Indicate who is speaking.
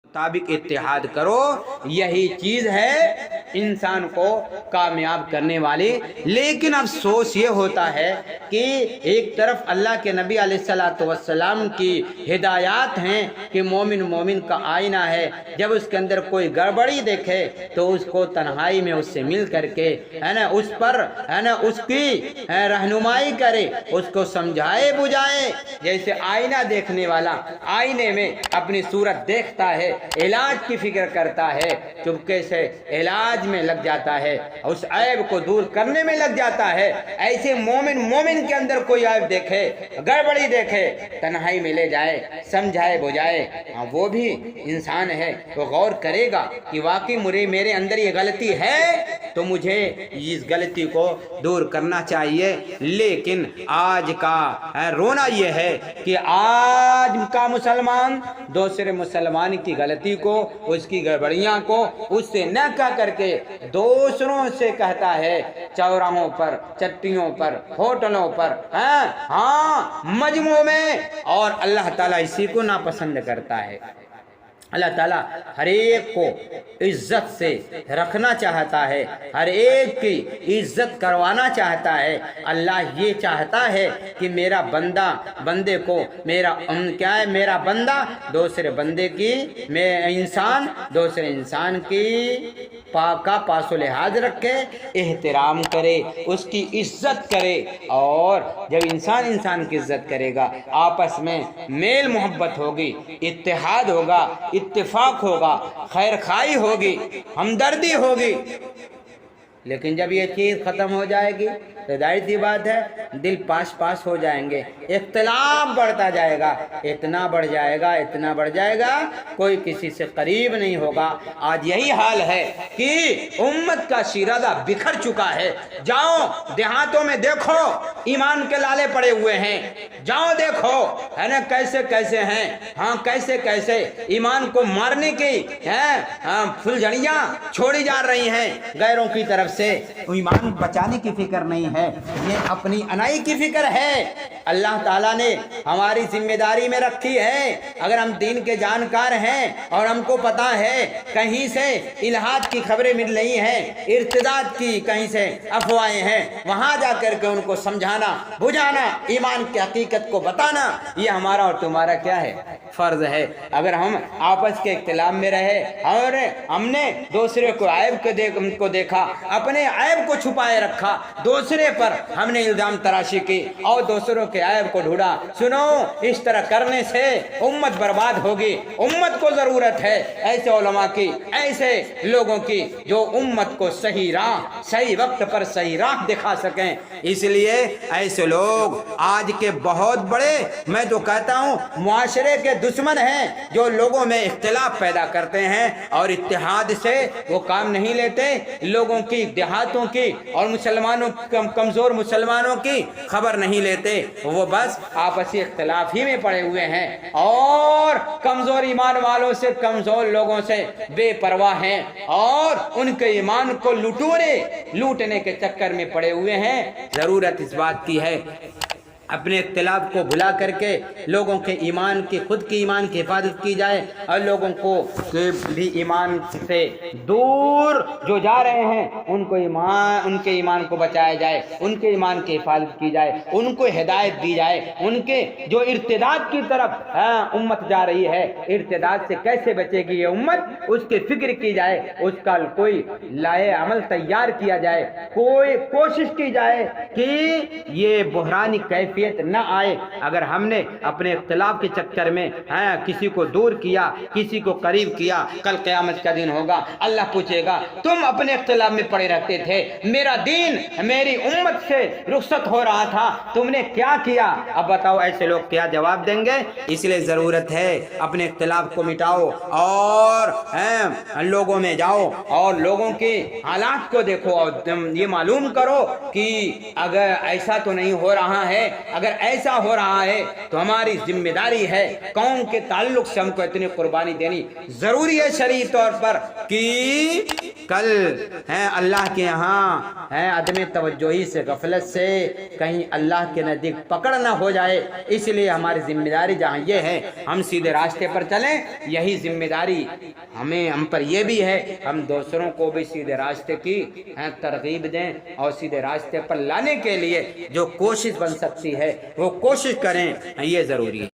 Speaker 1: مطابق اتحاد کرو، یہی چیز ہے انسان کو کامیاب کرنے والی۔ لیکن افسوس یہ ہوتا ہے کہ ایک طرف اللہ کے نبی علیہ الصلوۃ والسلام کی ہدایات ہیں کہ مومن کا آئینہ ہے، جب اس کے اندر کوئی گڑبڑی دیکھے تو اس کو تنہائی میں اس سے مل کر کے اس پر اس کی رہنمائی کرے، اس کو سمجھائے بجھائے۔ جیسے آئینہ دیکھنے والا آئینے میں اپنی صورت دیکھتا ہے، علاج کی فکر کرتا ہے، چپکے سے علاج میں لگ جاتا ہے، اس عیب کو دور کرنے میں لگ جاتا ہے، ایسے مومن کے اندر کوئی عیب دیکھے، گڑبڑی دیکھے، تنہائی میں لے جائے، سمجھائے بجھائے۔ وہ بھی انسان ہے، وہ غور کرے گا کہ واقعی میرے اندر یہ غلطی ہے تو مجھے اس غلطی کو دور کرنا چاہیے۔ لیکن آج کا رونا یہ ہے کہ آج کا مسلمان دوسرے مسلمان کی غلطی کو، اس کی گڑبڑیاں کو اس سے نہ کہہ کر کے دوسروں سے کہتا ہے، چوراہوں پر، چٹیوں پر، ہوٹلوں پر، مجموعوں میں، اور اللہ تعالیٰ اسی کو ناپسند کرتا ہے۔ اللہ تعالیٰ ہر ایک کو عزت سے رکھنا چاہتا ہے، ہر ایک کی عزت کروانا چاہتا ہے۔ اللہ یہ چاہتا ہے کہ میرا بندے کو میرا بندہ دوسرے بندے کی، دوسرے انسان کی کا پاس و لحاظ رکھے، احترام کرے، اس کی عزت کرے۔ اور جب انسان کی عزت کرے گا، آپس میں میل محبت ہوگی، اتحاد ہوگا، اتفاق ہوگا، خیر خواہی ہوگی، ہمدردی ہوگی۔ لیکن جب یہ چیز ختم ہو جائے گی تو ظاہر سی بات ہے دل پاس ہو جائیں گے، اختلاف بڑھتا جائے گا، اتنا بڑھ جائے گا کوئی کسی سے قریب نہیں ہوگا۔ آج یہی حال ہے کہ امت کا شیرازہ بکھر چکا ہے۔ جاؤ دیہاتوں میں دیکھو، ایمان کے لالے پڑے ہوئے ہیں، جاؤ دیکھو ہے نا کیسے ہیں، کیسے ایمان کو مارنے کی پھلجھڑیاں چھوڑی جا رہی ہیں غیروں کی طرف سے۔ ایمان بچانے کی فکر نہیں ہے، یہ اپنی انائی کی فکر ہے۔ اللہ تعالیٰ نے ہماری ذمہ داری میں رکھی ہے، اگر ہم دین کے جانکار ہیں اور ہم کو پتا ہے کہیں سے الہاد کی خبریں مل رہی ہیں، ارتداد کی کہیں سے افواہیں ہیں، وہاں جا کر کے ان کو سمجھانا بجھانا، ایمان کی حقیقت کو بتانا، یہ ہمارا اور تمہارا کیا ہے؟ فرض ہے۔ اگر ہم آپس کے اختلاف میں رہے اور ہم نے دوسرے کو عیب کو دیکھا، اپنے عیب کو چھپائے رکھا، دوسرے پر ہم نے الزام تراشی کی اور دوسروں کے عیب کو ڈھونڈا، سنو اس طرح کرنے سے امت برباد ہوگی۔ امت کو ضرورت ہے ایسے علماء کی، ایسے لوگوں کی جو امت کو صحیح راہ، صحیح وقت پر صحیح راہ دکھا سکیں۔ اس لیے ایسے لوگ آج کے بہت بڑے، میں تو کہتا ہوں معاشرے کے دشمن ہیں، جو لوگوں میں اختلاف پیدا کرتے ہیں اور اتحاد سے وہ کام نہیں لیتے، لوگوں کی، دیہاتوں کی اور کمزور مسلمانوں کی خبر نہیں لیتے، وہ بس آپسی اختلاف ہی میں پڑے ہوئے ہیں اور کمزور ایمان والوں سے، کمزور لوگوں سے بے پرواہ ہیں اور ان کے ایمان کو لوٹنے کے چکر میں پڑے ہوئے ہیں۔ ضرورت اس بات کی ہے اپنے اختلاف کو بھلا کر کے لوگوں کے ایمان کی، خود کی ایمان کی حفاظت کی جائے اور لوگوں کو بھی ایمان سے دور جو جا رہے ہیں ان کے ایمان کو بچایا جائے، ان کے ایمان کی حفاظت کی جائے، ان کو ہدایت دی جائے۔ ان کے جو ارتداد کی طرف امت جا رہی ہے، ارتداد سے کیسے بچے گی یہ امت، اس کی فکر کی جائے، اس کا کوئی لائے عمل تیار کیا جائے، کوئی کوشش کی جائے کہ یہ بحرانی کیفیت نہ آئے۔ اگر ہم نے اپنے اختلاف کے چکر میں کسی کو دور کیا، کسی کو قریب کیا، کل قیامت کا دن ہوگا، اللہ پوچھے گا تم اپنے اختلاف میں پڑے رہتے تھے، میرا دین میری امت سے رخصت ہو رہا تھا، تم نے کیا کیا؟ اب بتاؤ ایسے لوگ کیا جواب دیں گے؟ اس لیے ضرورت ہے اپنے اختلاف کو مٹاؤ اور لوگوں میں جاؤ اور لوگوں کے حالات کو دیکھو اور یہ معلوم کرو کہ اگر ایسا تو نہیں ہو رہا ہے، اگر ایسا ہو رہا ہے تو ہماری ذمہ داری ہے، قوم کے تعلق سے ہم کو اتنی قربانی دینی ضروری ہے شرعی طور پر کہ کل اللہ کے یہاں عدم توجہی سے، غفلت سے کہیں اللہ کے نزدیک پکڑ نہ ہو جائے، اس لیے ہماری ذمہ داری جہاں یہ ہے ہم سیدھے راستے پر چلیں، یہی ذمہ داری ہم پر یہ بھی ہے، ہم دوسروں کو بھی سیدھے راستے کی ترغیب دیں اور سیدھے راستے پر لانے کے لیے جو کوشش بن سکتی ہے وہ کوشش کریں، یہ ضروری ہے۔